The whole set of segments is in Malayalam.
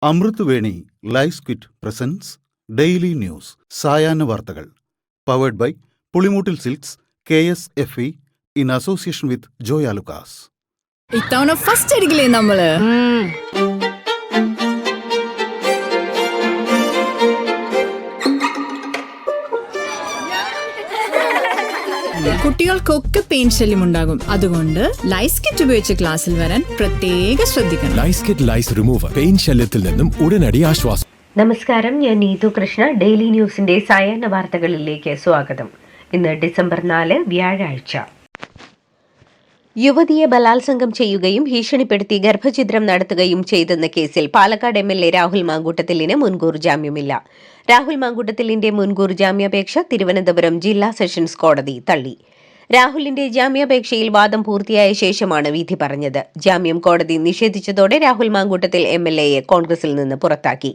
അമൃത് Veni lice kit presents daily news സായാഹ്ന വാർത്തകൾ powered by Pulimoottil silks KSFE in association with Joyalukkas. ഇത്തവണ ഫസ്റ്റ് അടിക്കില്ലേ നമ്മള്? കുട്ടികൾക്കൊക്കെ പെയിൻ ശല്യം ഉണ്ടാകും. അതുകൊണ്ട് ലൈസ് കിറ്റ് ഉപയോഗിച്ച് ക്ലാസ്സിൽ വരാൻ പ്രത്യേക ശ്രദ്ധിക്കണം. ലൈസ് കിറ്റ് ലൈസ് റിമൂവർ പെയിൻ ശല്യത്തിൽ നിന്നും ഉടനടി ആശ്വാസം. നമസ്കാരം, ഞാൻ നീതു കൃഷ്ണ. ഡെയിലി ന്യൂസിന്റെ സായാഹ്ന വാർത്തകളിലേക്ക് സ്വാഗതം. ഇന്ന് ഡിസംബർ 4 വ്യാഴാഴ്ച. യുവതിയെ ബലാത്സംഗം ചെയ്യുകയും ഭീഷണിപ്പെടുത്തി ഗർഭഛിദ്രം നടത്തുകയും ചെയ്തെന്ന കേസിൽ പാലക്കാട് MLA രാഹുൽ മാങ്കൂട്ടത്തിലിന് മുൻകൂർ ജാമ്യമില്ല. രാഹുൽ മാങ്കൂട്ടത്തിലിന്റെ മുൻകൂർ ജാമ്യാപേക്ഷ തിരുവനന്തപുരം ജില്ലാ സെഷൻസ് കോടതി തള്ളി. രാഹുലിന്റെ ജാമ്യാപേക്ഷയിൽ വാദം പൂർത്തിയായ ശേഷമാണ് വിധി പറഞ്ഞത്. ജാമ്യം കോടതി നിഷേധിച്ചതോടെ രാഹുൽ മാങ്കൂട്ടത്തിൽ MLAയെ കോൺഗ്രസിൽ നിന്ന് പുറത്താക്കി.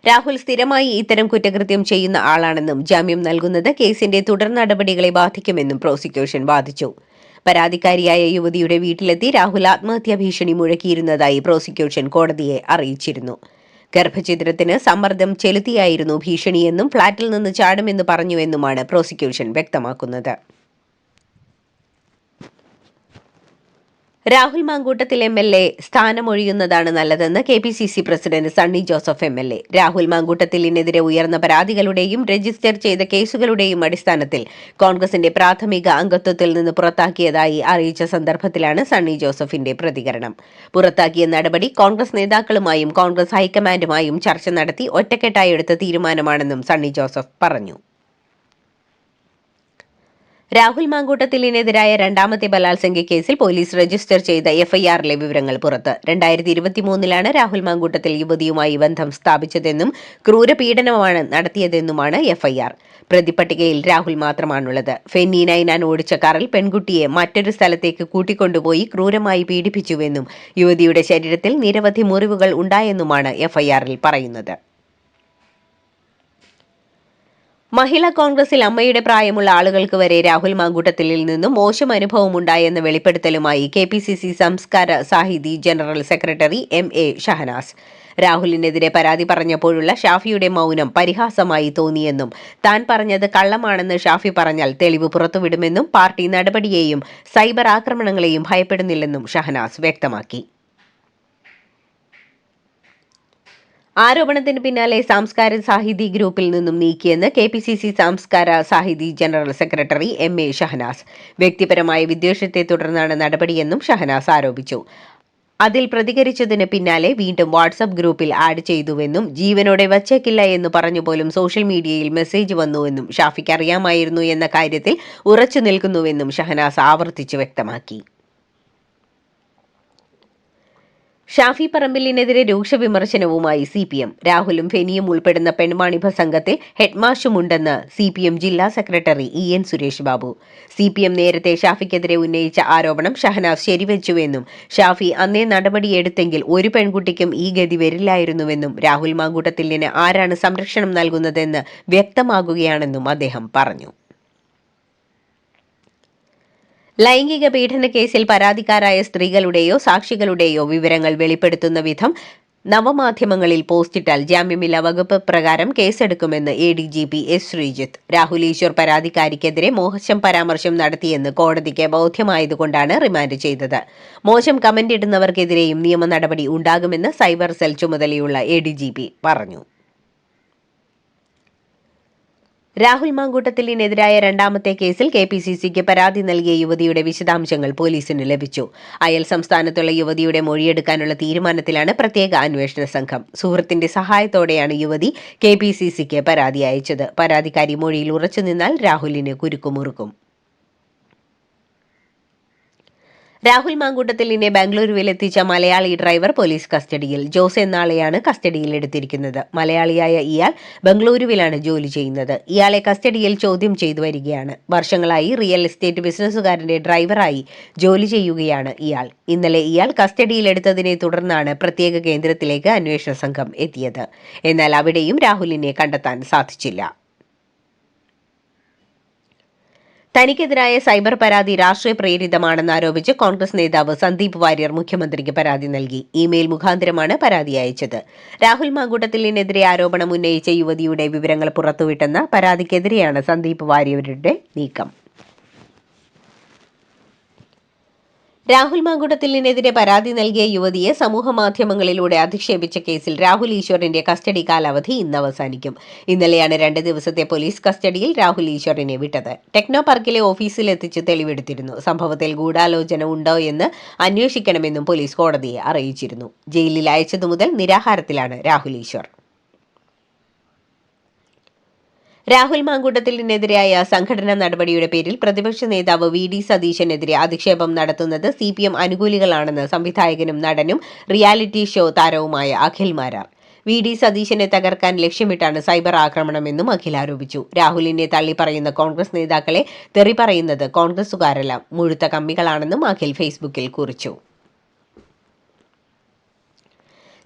രാഹുൽ സ്ഥിരമായി ഇത്തരം കുറ്റകൃത്യം ചെയ്യുന്ന ആളാണെന്നും ജാമ്യം നൽകുന്നത് കേസിന്റെ തുടർ നടപടികളെ ബാധിക്കുമെന്നും പ്രോസിക്യൂഷൻ വാദിച്ചു. പരാതിക്കാരിയായ യുവതിയുടെ വീട്ടിലെത്തി രാഹുൽ ആത്മഹത്യാ ഭീഷണി മുഴക്കിയിരുന്നതായി പ്രോസിക്യൂഷൻ കോടതിയെ അറിയിച്ചിരുന്നു. ഗർഭഛിദ്രത്തിന് സമ്മർദ്ദം ചെലുത്തിയായിരുന്നു ഭീഷണിയെന്നും ഫ്ളാറ്റിൽ നിന്ന് ചാടുമെന്ന് പറഞ്ഞുവെന്നുമാണ് പ്രോസിക്യൂഷൻ വ്യക്തമാക്കുന്നത്. രാഹുൽ മാങ്കൂട്ടത്തിൽ MLA സ്ഥാനമൊഴിയുന്നതാണ് നല്ലതെന്ന് KPCC president Sunny Joseph MLA. Rahul മാങ്കൂട്ടത്തിലിനെതിരെ ഉയർന്ന പരാതികളുടെയും രജിസ്റ്റർ ചെയ്ത കേസുകളുടെയും അടിസ്ഥാനത്തിൽ കോൺഗ്രസിന്റെ പ്രാഥമിക അംഗത്വത്തിൽ നിന്ന് പുറത്താക്കിയതായി അറിയിച്ച സന്ദർഭത്തിലാണ് സണ്ണി ജോസഫിന്റെ പ്രതികരണം. പുറത്താക്കിയ നടപടി കോൺഗ്രസ് നേതാക്കളുമായും കോൺഗ്രസ് ഹൈക്കമാൻഡുമായും ചർച്ച നടത്തി ഒറ്റക്കെട്ടായി എടുത്ത തീരുമാനമാണെന്നും സണ്ണി ജോസഫ് പറഞ്ഞു. രാഹുൽ മാങ്കൂട്ടത്തിലിനെതിരായ രണ്ടാമത്തെ ബലാത്സംഗ കേസിൽ പോലീസ് രജിസ്റ്റർ ചെയ്ത FIRലെ വിവരങ്ങൾ പുറത്ത്. 2023 രാഹുൽ മാങ്കൂട്ടത്തിൽ യുവതിയുമായി ബന്ധം സ്ഥാപിച്ചതെന്നും ക്രൂരപീഡനമാണ് നടത്തിയതെന്നുമാണ് FIR. പ്രതിപട്ടികയിൽ രാഹുൽ മാത്രമാണുള്ളത്. ഫെന്നി നൈനാൻ ഓടിച്ച കാറിൽ പെൺകുട്ടിയെ മറ്റൊരു സ്ഥലത്തേക്ക് കൂട്ടിക്കൊണ്ടുപോയി ക്രൂരമായി പീഡിപ്പിച്ചുവെന്നും യുവതിയുടെ ശരീരത്തിൽ നിരവധി മുറിവുകൾ ഉണ്ടായെന്നുമാണ് FIRൽ പറയുന്നത്. മഹിളാ കോൺഗ്രസിൽ അമ്മയുടെ പ്രായമുള്ള ആളുകൾക്ക് വരെ രാഹുൽ മാങ്കൂട്ടത്തിലിൽ നിന്നും മോശം അനുഭവമുണ്ടായെന്ന വെളിപ്പെടുത്തലുമായി KPCC സംസ്കാര Sahithi general secretary MA Shahnaz. രാഹുലിനെതിരെ പരാതി പറഞ്ഞപ്പോഴുള്ള ഷാഫിയുടെ മൗനം പരിഹാസമായി തോന്നിയെന്നും താൻ പറഞ്ഞത് കള്ളമാണെന്ന് ഷാഫി പറഞ്ഞാൽ തെളിവ് പുറത്തുവിടുമെന്നും പാർട്ടി നടപടിയെയും സൈബർ ആക്രമണങ്ങളെയും ഭയപ്പെടുന്നില്ലെന്നും ഷഹനാസ് വ്യക്തമാക്കി. ആരോപണത്തിന് പിന്നാലെ സാംസ്കാര സാഹിതി ഗ്രൂപ്പിൽ നിന്നും നീക്കിയെന്ന് KPCC സംസ്കാര Sahithi general secretary MA Shahnaz. വ്യക്തിപരമായ വിദ്വേഷത്തെ തുടർന്നാണ് നടപടിയെന്നും ഷഹനാസ് ആരോപിച്ചു. അതിൽ പ്രതികരിച്ചതിന് പിന്നാലെ വീണ്ടും വാട്സ്ആപ്പ് ഗ്രൂപ്പിൽ ആഡ് ചെയ്തുവെന്നും ജീവനോടെ വച്ചേക്കില്ല എന്ന് പറഞ്ഞുപോലും സോഷ്യൽ മീഡിയയിൽ മെസ്സേജ് വന്നുവെന്നും ഷാഫിക്ക് അറിയാമായിരുന്നു എന്ന കാര്യത്തിൽ ഉറച്ചു നിൽക്കുന്നുവെന്നും ഷഹനാസ് ആവർത്തിച്ചു വ്യക്തമാക്കി. ഷാഫി പറമ്പിലിനെതിരെ രൂക്ഷ വിമർശനവുമായി CPM. രാഹുലും ഫെനിയും ഉൾപ്പെടുന്ന പെൺവാണിഭ സംഘത്തിൽ ഹെഡ്മാഷുമുണ്ടെന്ന് CPM ജില്ലാ secretary EN Suresh Babu. CPM നേരത്തെ ഷാഫിക്കെതിരെ ഉന്നയിച്ച ആരോപണം ഷഹനാസ് ശരിവെച്ചുവെന്നും ഷാഫി അന്നേ നടപടിയെടുത്തെങ്കിൽ ഒരു പെൺകുട്ടിക്കും ഈ ഗതി വരില്ലായിരുന്നുവെന്നും രാഹുൽ മാങ്കൂട്ടത്തിലിന് ആരാണ് സംരക്ഷണം നൽകുന്നതെന്ന് വ്യക്തമാകുകയാണെന്നും അദ്ദേഹം പറഞ്ഞു. ലൈംഗിക പീഡന കേസിൽ പരാതിക്കാരായ സ്ത്രീകളുടെയോ സാക്ഷികളുടെയോ വിവരങ്ങൾ വെളിപ്പെടുത്തുന്ന വിധം നവമാധ്യമങ്ങളിൽ പോസ്റ്റിട്ടാൽ ജാമ്യമില്ലാ വകുപ്പ് പ്രകാരം കേസെടുക്കുമെന്ന് ADGP S ശ്രീജിത്ത്. രാഹുൽ ഈശ്വർ പരാതിക്കാരിക്കെതിരെ മോശം പരാമർശം നടത്തിയെന്ന് കോടതിക്ക് ബോധ്യമായതുകൊണ്ടാണ് റിമാൻഡ് ചെയ്തത്. മോശം കമന്റ് ഇടുന്നവർക്കെതിരെയും നിയമ നടപടി ഉണ്ടാകുമെന്ന് സൈബർ സെൽ ചുമതലയുള്ള ADGP പറഞ്ഞു. രാഹുൽ മാങ്കൂട്ടത്തിലിനെതിരായ രണ്ടാമത്തെ കേസിൽ KPCCക്ക് പരാതി നൽകിയ യുവതിയുടെ വിശദാംശങ്ങൾ പോലീസിന് ലഭിച്ചു. അയൽ സംസ്ഥാനത്തുള്ള യുവതിയുടെ മൊഴിയെടുക്കാനുള്ള തീരുമാനത്തിലാണ് പ്രത്യേക അന്വേഷണ സംഘം. സുഹൃത്തിന്റെ സഹായത്തോടെയാണ് യുവതി KPCCക്ക് പരാതി അയച്ചത്. പരാതിക്കാരി മൊഴിയിൽ ഉറച്ചുനിന്നാൽ രാഹുലിന് കുരുക്കുമുറുക്കും. രാഹുൽ മാങ്കൂട്ടത്തിലിനെ ബാംഗ്ലൂരുവിലെത്തിച്ച മലയാളി ഡ്രൈവർ പോലീസ് കസ്റ്റഡിയിൽ. ജോസ് എന്നാളെയാണ് കസ്റ്റഡിയിലെടുത്തിരിക്കുന്നത്. മലയാളിയായ ഇയാൾ ബംഗളൂരുവിലാണ് ജോലി ചെയ്യുന്നത്. ഇയാളെ കസ്റ്റഡിയിൽ ചോദ്യം ചെയ്തു വരികയാണ്. വർഷങ്ങളായി റിയൽ എസ്റ്റേറ്റ് ബിസിനസ്സുകാരന്റെ ഡ്രൈവറായി ജോലി ചെയ്യുകയാണ് ഇയാൾ. ഇന്നലെ ഇയാൾ കസ്റ്റഡിയിലെടുത്തതിനെ തുടർന്നാണ് പ്രത്യേക കേന്ദ്രത്തിലേക്ക് അന്വേഷണ സംഘം എത്തിയത്. എന്നാൽ അവിടെയും രാഹുലിനെ കണ്ടെത്താൻ സാധിച്ചില്ല. തനിക്കെതിരായ സൈബർ പരാതി രാഷ്ട്രീയ പ്രേരിതമാണെന്ന് ആരോപിച്ച് കോൺഗ്രസ് നേതാവ് സന്ദീപ് വാര്യർ മുഖ്യമന്ത്രിക്ക് പരാതി നൽകി. ഇമെയിൽ മുഖാന്തരമാണ് പരാതി അയച്ചത്. രാഹുൽ മാങ്കൂട്ടത്തിലിനെതിരെ ആരോപണം ഉന്നയിച്ച യുവതിയുടെ വിവരങ്ങൾ പുറത്തുവിട്ടെന്ന പരാതിക്കെതിരെയാണ് സന്ദീപ് വാര്യരുടെ നീക്കം. രാഹുൽ മാങ്കൂട്ടത്തിലിനെതിരെ പരാതി നൽകിയ യുവതിയെ സമൂഹമാധ്യമങ്ങളിലൂടെ അധിക്ഷേപിച്ച കേസിൽ രാഹുൽ ഈശ്വറിന്റെ കസ്റ്റഡി കാലാവധി ഇന്ന് അവസാനിക്കും. ഇന്നലെയാണ് 2 ദിവസത്തെ പോലീസ് കസ്റ്റഡിയിൽ രാഹുൽ ഈശ്വറിനെ വിട്ടത്. ടെക്നോ പാർക്കിലെ ഓഫീസിലെത്തിച്ച് തെളിവെടുത്തിരുന്നു. സംഭവത്തിൽ ഗൂഢാലോചന ഉണ്ടോ എന്ന് അന്വേഷിക്കണമെന്നും പോലീസ് കോടതിയെ അറിയിച്ചിരുന്നു. ജയിലിൽ അയച്ചതു മുതൽ നിരാഹാരത്തിലാണ് രാഹുൽ ഈശ്വർ. രാഹുൽ മാങ്കൂട്ടത്തിലിനെതിരായ സംഘടനാ നടപടിയുടെ പേരിൽ പ്രതിപക്ഷ നേതാവ് വി.ഡി. സതീശനെതിരെ അധിക്ഷേപം നടത്തുന്നത് CPM അനുകൂലികളാണെന്ന് സംവിധായകനും നടനും റിയാലിറ്റി ഷോ താരവുമായ അഖിൽ മാരാർ. വി.ഡി. സതീശനെ തകർക്കാൻ ലക്ഷ്യമിട്ടാണ് സൈബർ ആക്രമണമെന്നും അഖിൽ ആരോപിച്ചു. രാഹുലിനെ തള്ളിപ്പറയുന്ന കോൺഗ്രസ് നേതാക്കളെ തെറി പറയുന്നത് കോൺഗ്രസുകാരല്ല, മുഴുത്ത കമ്മികളാണെന്നും അഖിൽ ഫേസ്ബുക്കിൽ കുറിച്ചു.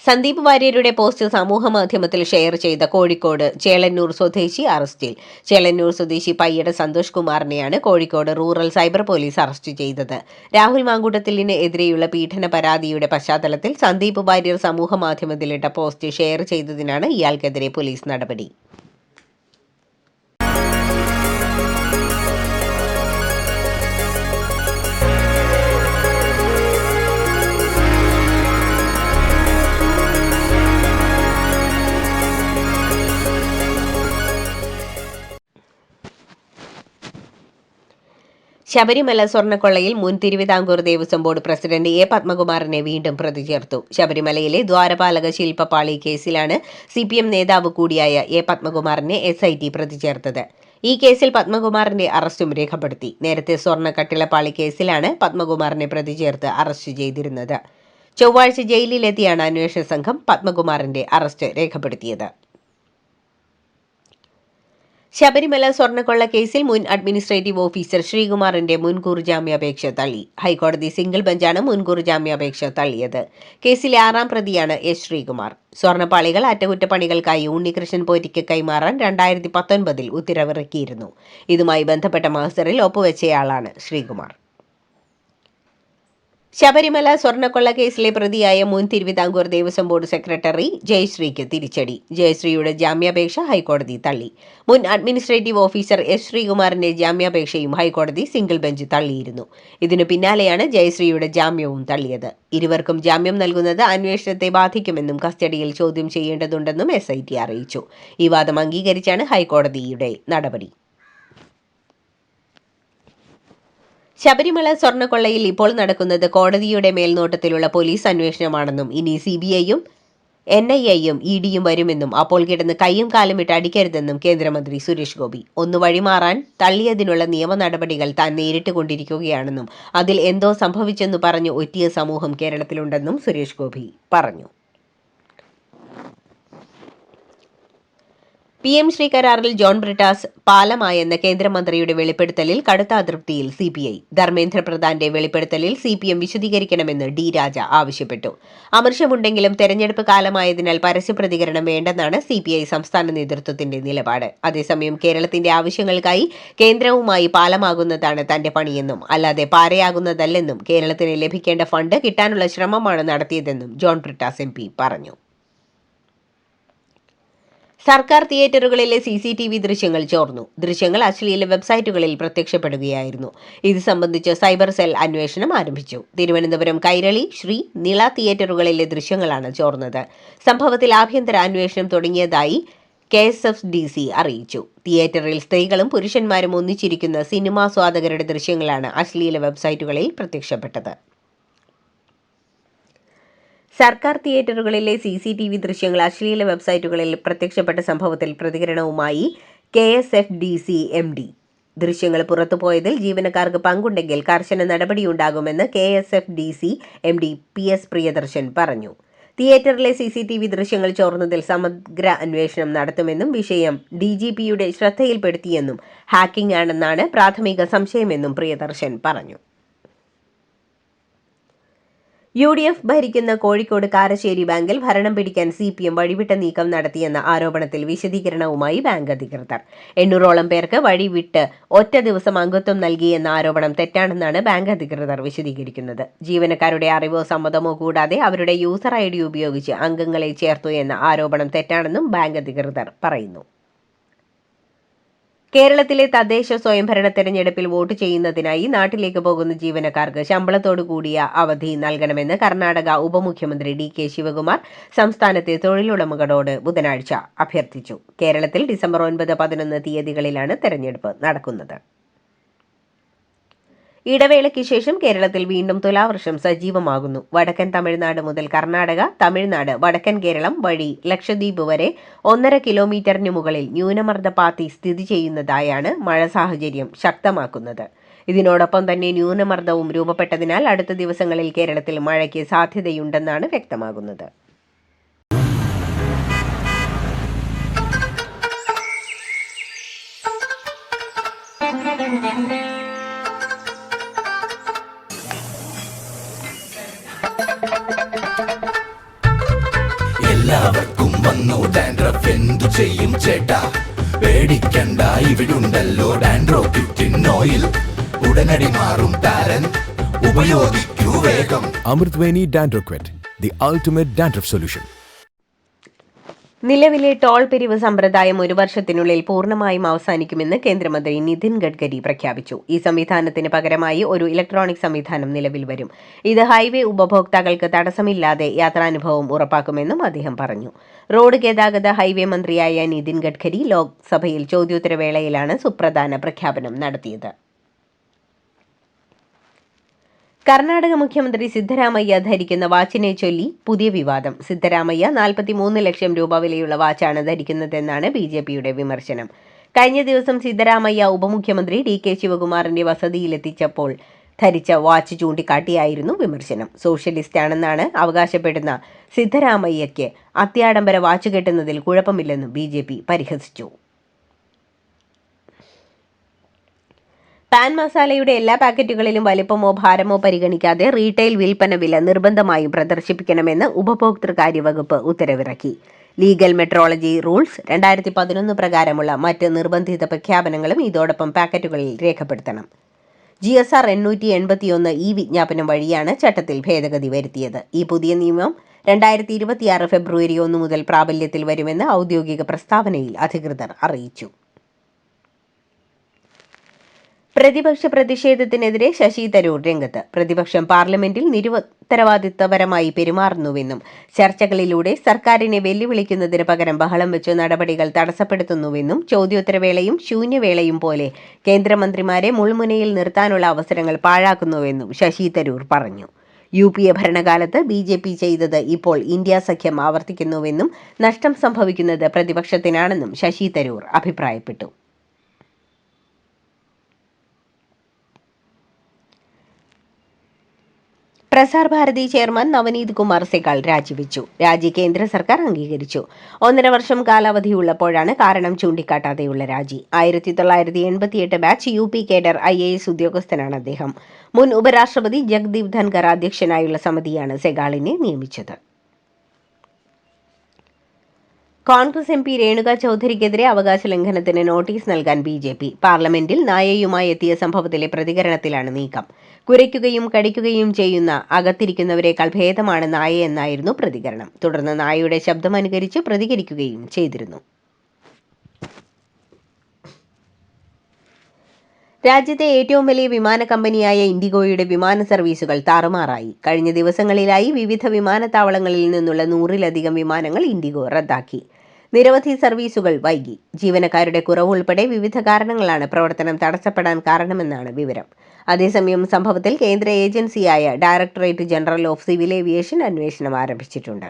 സന്ദീപ് വാര്യരുടെ പോസ്റ്റ് സമൂഹമാധ്യമത്തിൽ ഷെയർ ചെയ്ത കോഴിക്കോട് ചേളന്നൂർ സ്വദേശി അറസ്റ്റിൽ. ചേളന്നൂർ സ്വദേശി പയ്യട സന്തോഷ് കുമാറിനെയാണ് Kozhikode rural cyber police arrest ചെയ്തത്. രാഹുൽ മാങ്കൂട്ടത്തിലിന് എതിരെയുള്ള പീഡന പരാതിയുടെ പശ്ചാത്തലത്തിൽ സന്ദീപ് വാര്യർ സമൂഹമാധ്യമത്തിലിട്ട പോസ്റ്റ് ഷെയർ ചെയ്തതിനാണ് ഇയാൾക്കെതിരെ പോലീസ് നടപടി. ശബരിമല സ്വർണ്ണക്കൊള്ളയിൽ മുൻ Thiruvithamkoor Devaswom board president A. പത്മകുമാറിനെ വീണ്ടും പ്രതി ചേർത്തു. ശബരിമലയിലെ ദ്വാരപാലക ശില്പപാളി കേസിലാണ് CPM നേതാവ് കൂടിയായ എ. പത്മകുമാറിനെ SIT പ്രതി ചേർത്തത്. ഈ കേസിൽ പത്മകുമാറിന്റെ അറസ്റ്റും രേഖപ്പെടുത്തി. നേരത്തെ സ്വർണ്ണ കട്ടിളപ്പാളി കേസിലാണ് പത്മകുമാറിനെ പ്രതി ചേർത്ത് അറസ്റ്റ് ചെയ്തിരുന്നത്. ചൊവ്വാഴ്ച ജയിലിലെത്തിയാണ് അന്വേഷണ സംഘം പത്മകുമാറിന്റെ അറസ്റ്റ് രേഖപ്പെടുത്തിയത്. ശബരിമല സ്വർണ്ണക്കൊള്ള കേസിൽ മുൻ അഡ്മിനിസ്ട്രേറ്റീവ് ഓഫീസർ ശ്രീകുമാറിന്റെ മുൻകൂർ ജാമ്യാപേക്ഷ തള്ളി. ഹൈക്കോടതി സിംഗിൾ ബെഞ്ചാണ് മുൻകൂർ ജാമ്യാപേക്ഷ തള്ളിയത്. കേസിലെ 6ാം പ്രതിയാണ് S. ശ്രീകുമാർ. സ്വർണ്ണപ്പാളികൾ അറ്റകുറ്റപ്പണികൾക്കായി ഉണ്ണികൃഷ്ണൻ പോറ്റിക്ക് കൈമാറാൻ 2019 ഉത്തരവിറക്കിയിരുന്നു. ഇതുമായി ബന്ധപ്പെട്ട മഹസറിൽ ഒപ്പുവെച്ചയാളാണ് ശ്രീകുമാർ. ശബരിമല സ്വർണ്ണക്കൊള്ള കേസിലെ പ്രതിയായ മുൻ തിരുവിതാംകൂർ ദേവസ്വം ബോർഡ് സെക്രട്ടറി ജയശ്രീക്ക് തിരിച്ചടി. ജയശ്രീയുടെ ജാമ്യാപേക്ഷ ഹൈക്കോടതി തള്ളി. മുൻ അഡ്മിനിസ്ട്രേറ്റീവ് ഓഫീസർ S. ശ്രീകുമാറിന്റെ ജാമ്യാപേക്ഷയും ഹൈക്കോടതി സിംഗിൾ ബെഞ്ച് തള്ളിയിരുന്നു. ഇതിനു പിന്നാലെയാണ് ജയശ്രീയുടെ ജാമ്യവും തള്ളിയത്. ഇരുവർക്കും ജാമ്യം നൽകുന്നത് അന്വേഷണത്തെ ബാധിക്കുമെന്നും കസ്റ്റഡിയിൽ ചോദ്യം ചെയ്യേണ്ടതുണ്ടെന്നും SIT അറിയിച്ചു. ഈ വാദം അംഗീകരിച്ചാണ് ഹൈക്കോടതിയുടെ നടപടി. ശബരിമല സ്വർണ്ണക്കൊള്ളയിൽ ഇപ്പോൾ നടക്കുന്നത് കോടതിയുടെ മേൽനോട്ടത്തിലുള്ള പോലീസ് അന്വേഷണമാണെന്നും ഇനി CBIയും NIAയും EDയും വരുമെന്നും അപ്പോൾ കിടന്ന് കയ്യും കാലും ഇട്ട് അടിക്കരുതെന്നും കേന്ദ്രമന്ത്രി സുരേഷ് ഗോപി. ഒന്ന് വഴിമാറാൻ തള്ളിയതിനുള്ള നിയമ നടപടികൾ താൻ നേരിട്ട് കൊണ്ടിരിക്കുകയാണെന്നും അതിൽ എന്തോ സംഭവിച്ചെന്ന് പറഞ്ഞു ഒറ്റിയ സമൂഹം കേരളത്തിലുണ്ടെന്നും സുരേഷ് ഗോപി പറഞ്ഞു. PM ശ്രീ കരാറിൽ ജോൺ ബ്രിട്ടാസ് പാലമായെന്ന കേന്ദ്രമന്ത്രിയുടെ വെളിപ്പെടുത്തലിൽ കടുത്ത അതൃപ്തിയിൽ CPI. Dharmendra പ്രധാന്റെ വെളിപ്പെടുത്തലിൽ CPM വിശദീകരിക്കണമെന്ന് D. രാജ ആവശ്യപ്പെട്ടു. അമർഷമുണ്ടെങ്കിലും തെരഞ്ഞെടുപ്പ് കാലമായതിനാൽ പരസ്യ പ്രതികരണം വേണ്ടെന്നാണ് CPI സംസ്ഥാന നേതൃത്വത്തിന്റെ നിലപാട്. അതേസമയം കേരളത്തിന്റെ ആവശ്യങ്ങൾക്കായി കേന്ദ്രവുമായി പാലമാകുന്നതാണ് തന്റെ പണിയെന്നും അല്ലാതെ പാരയാകുന്നതല്ലെന്നും കേരളത്തിന് ലഭിക്കേണ്ട ഫണ്ട് കിട്ടാനുള്ള ശ്രമമാണ് നടത്തിയതെന്നും ജോൺ ബ്രിട്ടാസ് MP പറഞ്ഞു. സർക്കാർ തിയേറ്ററുകളിലെ CCTV ദൃശ്യങ്ങൾ ചോർന്നു. ദൃശ്യങ്ങൾ അശ്ലീല വെബ്സൈറ്റുകളിൽ പ്രത്യക്ഷപ്പെടുകയായിരുന്നു. ഇത് സംബന്ധിച്ച് സൈബർ സെൽ അന്വേഷണം ആരംഭിച്ചു. തിരുവനന്തപുരം കൈരളി, ശ്രീ, നിള തിയേറ്ററുകളിലെ ദൃശ്യങ്ങളാണ് ചോർന്നത്. സംഭവത്തിൽ ആഭ്യന്തര അന്വേഷണം തുടങ്ങിയതായി KSFDC അറിയിച്ചു. തിയേറ്ററിൽ സ്ത്രീകളും പുരുഷന്മാരും ഒന്നിച്ചിരിക്കുന്ന സിനിമാസ്വാദകരുടെ ദൃശ്യങ്ങളാണ് അശ്ലീല വെബ്സൈറ്റുകളിൽ പ്രത്യക്ഷപ്പെട്ടത്. സർക്കാർ തിയേറ്ററുകളിലെ CCTV ദൃശ്യങ്ങൾ അശ്ലീല വെബ്സൈറ്റുകളിൽ പ്രത്യക്ഷപ്പെട്ട സംഭവത്തിൽ പ്രതികരണവുമായി KSFDC MD. ദൃശ്യങ്ങൾ പുറത്തുപോയതിൽ ജീവനക്കാർക്ക് പങ്കുണ്ടെങ്കിൽ കർശന നടപടിയുണ്ടാകുമെന്ന് KSFDC MD PS പ്രിയദർശൻ പറഞ്ഞു. തിയേറ്ററിലെ CCTV ദൃശ്യങ്ങൾ ചോർന്നതിൽ സമഗ്ര അന്വേഷണം നടത്തുമെന്നും വിഷയം DGPയുടെ ശ്രദ്ധയിൽപ്പെടുത്തിയെന്നും ഹാക്കിംഗ് ആണെന്നാണ് പ്രാഥമിക സംശയമെന്നും പ്രിയദർശൻ പറഞ്ഞു. UDF ഭരിക്കുന്ന കോഴിക്കോട് കാരശ്ശേരി ബാങ്കിൽ ഭരണം പിടിക്കാൻ CPM വഴിവിട്ട നീക്കം നടത്തിയെന്ന ആരോപണത്തിൽ വിശദീകരണവുമായി ബാങ്ക് അധികൃതർ. 800ഓളം പേർക്ക് വഴിവിട്ട് ഒറ്റ ദിവസം അംഗത്വം നൽകിയെന്ന ആരോപണം തെറ്റാണെന്നാണ് ബാങ്ക് അധികൃതർ വിശദീകരിക്കുന്നത്. ജീവനക്കാരുടെ അറിവോ സമ്മതമോ കൂടാതെ അവരുടെ യൂസർ ID ഉപയോഗിച്ച് അംഗങ്ങളെ ചേർത്തു എന്ന ആരോപണം തെറ്റാണെന്നും ബാങ്ക് അധികൃതർ പറയുന്നു. കേരളത്തിലെ തദ്ദേശ സ്വയംഭരണ തെരഞ്ഞെടുപ്പിൽ വോട്ട് ചെയ്യുന്നതിനായി നാട്ടിലേക്ക് പോകുന്ന ജീവനക്കാർക്ക് ശമ്പളത്തോടു കൂടിയ അവധി നൽകണമെന്ന് കർണാടക ഉപമുഖ്യമന്ത്രി DK ശിവകുമാർ സംസ്ഥാനത്തെ തൊഴിലുടമകളോട് ബുധനാഴ്ച അഭ്യർത്ഥിച്ചു. കേരളത്തിൽ ഡിസംബർ 9, 11 തീയതികളിലാണ് തെരഞ്ഞെടുപ്പ് നടക്കുന്നത്. ഇടവേളയ്ക്ക് ശേഷം കേരളത്തിൽ വീണ്ടും തുലാവർഷം സജീവമാകുന്നു. വടക്കൻ തമിഴ്നാട് മുതൽ കർണാടക, തമിഴ്നാട്, വടക്കൻ കേരളം വഴി ലക്ഷദ്വീപ് വരെ 1.5 കിലോമീറ്ററിന് മുകളിൽ ന്യൂനമർദ്ദപാത്തി സ്ഥിതി ചെയ്യുന്നതായാണ് മഴ സാഹചര്യം ശക്തമാക്കുന്നത്. ഇതിനോടൊപ്പം തന്നെ ന്യൂനമർദ്ദവും രൂപപ്പെട്ടതിനാൽ അടുത്ത ദിവസങ്ങളിൽ കേരളത്തിൽ മഴയ്ക്ക് സാധ്യതയുണ്ടെന്നാണ് വ്യക്തമാകുന്നത്. എല്ലാവർക്കും വന്നു ഡാൻഡ്രഫ്, എന്തു ചെയ്യും ചേട്ടാ? പേടിക്കണ്ട, ഇവിടുണ്ടല്ലോ ഡാൻഡ്രോക്വിറ്റിൻ ഓയിൽ. ഉടനടി മാറും താരൻ, ഉപയോഗിക്കൂ വേഗം. Amrutweni Dandruff Quit, the ultimate dandruff solution. നിലവിലെ ടോൾ പിരിവ് സമ്പ്രദായം 1 വർഷത്തിനുള്ളിൽ പൂർണ്ണമായും അവസാനിക്കുമെന്ന് കേന്ദ്രമന്ത്രി നിതിൻ ഗഡ്കരി പ്രഖ്യാപിച്ചു. ഈ സംവിധാനത്തിന് പകരമായി ഒരു ഇലക്ട്രോണിക് സംവിധാനം നിലവിൽ വരും. ഇത് ഹൈവേ ഉപഭോക്താക്കൾക്ക് തടസ്സമില്ലാതെ യാത്രാനുഭവം ഉറപ്പാക്കുമെന്നും അദ്ദേഹം പറഞ്ഞു. റോഡ് ഗതാഗത ഹൈവേ മന്ത്രിയായ നിതിൻ ഗഡ്കരി ലോക്സഭയിൽ ചോദ്യോത്തരവേളയിലാണ് സുപ്രധാന പ്രഖ്യാപനം നടത്തിയത്. കർണാടക മുഖ്യമന്ത്രി സിദ്ധരാമയ്യ ധരിക്കുന്ന വാച്ചിനെ ചൊല്ലി പുതിയ വിവാദം. സിദ്ധരാമയ്യ 43 ലക്ഷം രൂപ വിലയുള്ള വാച്ചാണ് ധരിക്കുന്നതെന്നാണ് BJPയുടെ വിമർശനം. കഴിഞ്ഞ ദിവസം സിദ്ധരാമയ്യ ഉപമുഖ്യമന്ത്രി DK ശിവകുമാറിന്റെ വസതിയിലെത്തിച്ചപ്പോൾ ധരിച്ച വാച്ച് ചൂണ്ടിക്കാട്ടിയായിരുന്നു വിമർശനം. സോഷ്യലിസ്റ്റാണെന്നാണ് അവകാശപ്പെടുന്ന സിദ്ധരാമയ്യയ്ക്ക് അത്യാഡംബര വാച്ച് കെട്ടുന്നതിൽ കുഴപ്പമില്ലെന്നും BJP പരിഹസിച്ചു. പാൻ മസാലയുടെ എല്ലാ പാക്കറ്റുകളിലും വലിപ്പമോ ഭാരമോ പരിഗണിക്കാതെ റീറ്റെയിൽ വിൽപ്പന വില നിർബന്ധമായും പ്രദർശിപ്പിക്കണമെന്ന് ഉപഭോക്തൃകാര്യ വകുപ്പ് ഉത്തരവിറക്കി. ലീഗൽ മെട്രോളജി റൂൾസ് 2011 പ്രകാരമുള്ള മറ്റ് നിർബന്ധിത പ്രഖ്യാപനങ്ങളും ഇതോടൊപ്പം പാക്കറ്റുകളിൽ രേഖപ്പെടുത്തണം. GSR 881 ഈ വിജ്ഞാപനം വഴിയാണ് ചട്ടത്തിൽ ഭേദഗതി വരുത്തിയത്. ഈ പുതിയ നിയമം 2026 ഫെബ്രുവരി 1 മുതൽ പ്രാബല്യത്തിൽ വരുമെന്ന് ഔദ്യോഗിക പ്രസ്താവനയിൽ അധികൃതർ അറിയിച്ചു. പ്രതിഷേധത്തിനെതിരെ ശശി തരൂർ രംഗത്ത്. പ്രതിപക്ഷം പാർലമെന്റിൽ നിരുത്തരവാദിത്തപരമായി പെരുമാറുന്നുവെന്നും ചർച്ചകളിലൂടെ സർക്കാരിനെ വെല്ലുവിളിക്കുന്നതിന് പകരം ബഹളം വെച്ച് നടപടികൾ തടസ്സപ്പെടുത്തുന്നുവെന്നും ചോദ്യോത്തരവേളയും ശൂന്യവേളയും പോലെ കേന്ദ്രമന്ത്രിമാരെ മുൾമുനയിൽ നിർത്താനുള്ള അവസരങ്ങൾ പാഴാക്കുന്നുവെന്നും ശശി തരൂർ പറഞ്ഞു. UPA ഭരണകാലത്ത് BJP ചെയ്തത് ഇപ്പോൾ ഇന്ത്യ സഖ്യം ആവർത്തിക്കുന്നുവെന്നും നഷ്ടം സംഭവിക്കുന്നത് പ്രതിപക്ഷത്തിനാണെന്നും ശശി തരൂർ അഭിപ്രായപ്പെട്ടു. പ്രസാർ ഭാരതി ചെയർമാൻ നവനീത് കുമാർ സെഗാൾ രാജിവെച്ചു. രാജി കേന്ദ്ര സർക്കാർ അംഗീകരിച്ചു. 1.5 വർഷം കാലാവധിയുള്ളപ്പോഴാണ് കാരണം ചൂണ്ടിക്കാട്ടാതെയുള്ള രാജി. 1988 ബാച്ച് UP കേഡർ IAS ഉദ്യോഗസ്ഥനാണ് അദ്ദേഹം. മുൻ ഉപരാഷ്ട്രപതി ജഗ്ദീപ് ധൻഖർ അധ്യക്ഷനായുള്ള സമിതിയാണ് സെഗാളിനെ നിയമിച്ചത്. കോൺഗ്രസ് MP രേണുക ചൌധരിക്കെതിരെ അവകാശ ലംഘനത്തിന് നോട്ടീസ് നൽകാൻ BJP. പാർലമെന്റിൽ നായയുമായി എത്തിയ സംഭവത്തിലെ പ്രതികരണത്തിലാണ് നീക്കം. കുരയ്ക്കുകയും കടിക്കുകയും ചെയ്യുന്ന അകത്തിരിക്കുന്നവരെക്കാൾ ഭേദമാണ് നായ എന്നായിരുന്നു പ്രതികരണം. തുടർന്ന് നായയുടെ ശബ്ദം അനുകരിച്ച് പ്രതികരിക്കുകയും ചെയ്തിരുന്നു. രാജ്യത്തെ ഏറ്റവും വലിയ വിമാന കമ്പനിയായ ഇൻഡിഗോയുടെ വിമാന സർവീസുകൾ താറുമാറായി. കഴിഞ്ഞ ദിവസങ്ങളിലായി വിവിധ വിമാനത്താവളങ്ങളിൽ നിന്നുള്ള 100-ലധികം വിമാനങ്ങൾ ഇൻഡിഗോ റദ്ദാക്കി. നിരവധി സർവീസുകൾ വൈകി. ജീവനക്കാരുടെ കുറവ് ഉൾപ്പെടെ വിവിധ കാരണങ്ങളാണ് പ്രവർത്തനം തടസ്സപ്പെടാൻ കാരണമെന്നാണ് വിവരം. അതേസമയം സംഭവത്തിൽ കേന്ദ്ര ഏജൻസിയായ directorate general of civil aviation അന്വേഷണം ആരംഭിച്ചിട്ടുണ്ട്.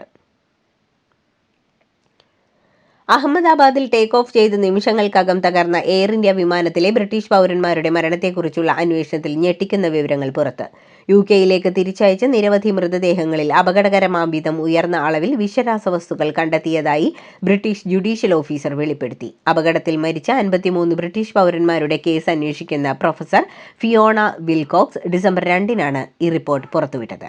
അഹമ്മദാബാദിൽ ടേക്ക് ഓഫ് ചെയ്ത് നിമിഷങ്ങൾക്കകം തകർന്ന എയർ ഇന്ത്യ വിമാനത്തിലെ ബ്രിട്ടീഷ് പൗരന്മാരുടെ മരണത്തെക്കുറിച്ചുള്ള അന്വേഷണത്തിൽ ഞെട്ടിക്കുന്ന വിവരങ്ങൾ പുറത്ത്. UK-യിലേക്ക് തിരിച്ചയച്ച നിരവധി മൃതദേഹങ്ങളിൽ അപകടകരമാംവിധം ഉയർന്ന അളവിൽ വിഷരാസവസ്തുക്കൾ കണ്ടെത്തിയതായി ബ്രിട്ടീഷ് ജുഡീഷ്യൽ ഓഫീസർ വെളിപ്പെടുത്തി. അപകടത്തിൽ മരിച്ച 53 ബ്രിട്ടീഷ് പൗരന്മാരുടെ കേസ് അന്വേഷിക്കുന്ന പ്രൊഫസർ ഫിയോണ വിൽകോക്സ് ഡിസംബർ 2-നാണ് ഈ റിപ്പോർട്ട് പുറത്തുവിട്ടത്.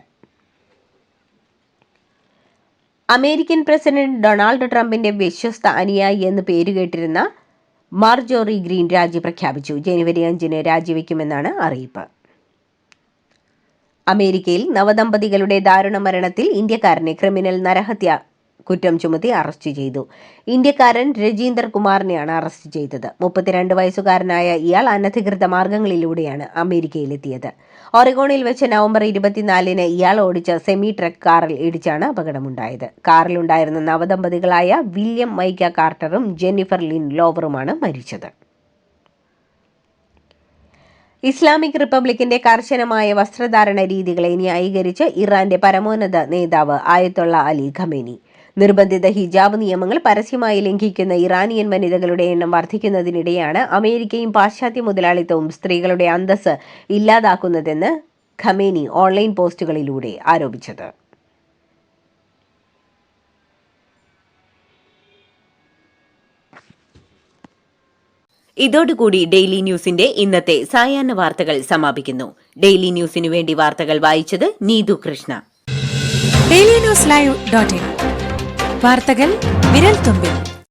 അമേരിക്കൻ പ്രസിഡന്റ് ഡൊണാൾഡ് ട്രംപിന്റെ വിശ്വസ്ത അനുയായി എന്ന് പേരുകേട്ടിരുന്ന മാർജോറി ഗ്രീൻ രാജി പ്രഖ്യാപിച്ചു. ജനുവരി 5 രാജിവെക്കുമെന്നാണ് അറിയിപ്പ്. അമേരിക്കയിൽ നവദമ്പതികളുടെ ദാരുണ മരണത്തിൽ ഇന്ത്യക്കാരനെ ക്രിമിനൽ നരഹത്യ കുറ്റം ചുമത്തി അറസ്റ്റ് ചെയ്തു. ഇന്ത്യക്കാരൻ രജീന്ദർ കുമാറിനെയാണ് അറസ്റ്റ് ചെയ്തത്. 32 വയസ്സുകാരനായ ഇയാൾ അനധികൃത മാർഗങ്ങളിലൂടെയാണ് അമേരിക്കയിലെത്തിയത്. ഒറിഗോണിൽ വെച്ച് നവംബർ 24 ഇയാൾ ഓടിച്ച സെമി ട്രക്ക് കാറിൽ ഇടിച്ചാണ് അപകടമുണ്ടായത്. കാറിലുണ്ടായിരുന്ന നവദമ്പതികളായ വില്യം മൈക്ക കാർട്ടറും ജെന്നിഫർ ലിൻ ലോവറുമാണ് മരിച്ചത്. ഇസ്ലാമിക് റിപ്പബ്ലിക്കിന്റെ കർശനമായ വസ്ത്രധാരണ രീതികളെ ന്യായീകരിച്ച് ഇറാന്റെ പരമോന്നത നേതാവ് ആയതൊള്ള അലി ഖമേനി. നിർബന്ധിത ഹിജാബ് നിയമങ്ങൾ പരസ്യമായി ലംഘിക്കുന്ന ഇറാനിയൻ വനിതകളുടെ എണ്ണം വർദ്ധിക്കുന്നതിനിടെയാണ് അമേരിക്കയും പാശ്ചാത്യ മുതലാളിത്തവും സ്ത്രീകളുടെ അന്തസ്സ് ഇല്ലാതാക്കുന്നതെന്ന് ഖമേനി ഓൺലൈൻ പോസ്റ്റുകളിലൂടെ ആരോപിച്ചത്. ഇതോടുകൂടി ഡെയിലി ന്യൂസിന്റെ ഇന്നത്തെ സായാഹ്ന വാർത്തകൾ സമാപിക്കുന്നു. ഡെയിലി ന്യൂസിനു വേണ്ടി വാർത്തകൾ വായിച്ചത് നീതു കൃഷ്ണ. ഡെയിലി ന്യൂസ് ലൈവ്.in വാർത്തകൾ വിരൽ തുമ്പിൽ.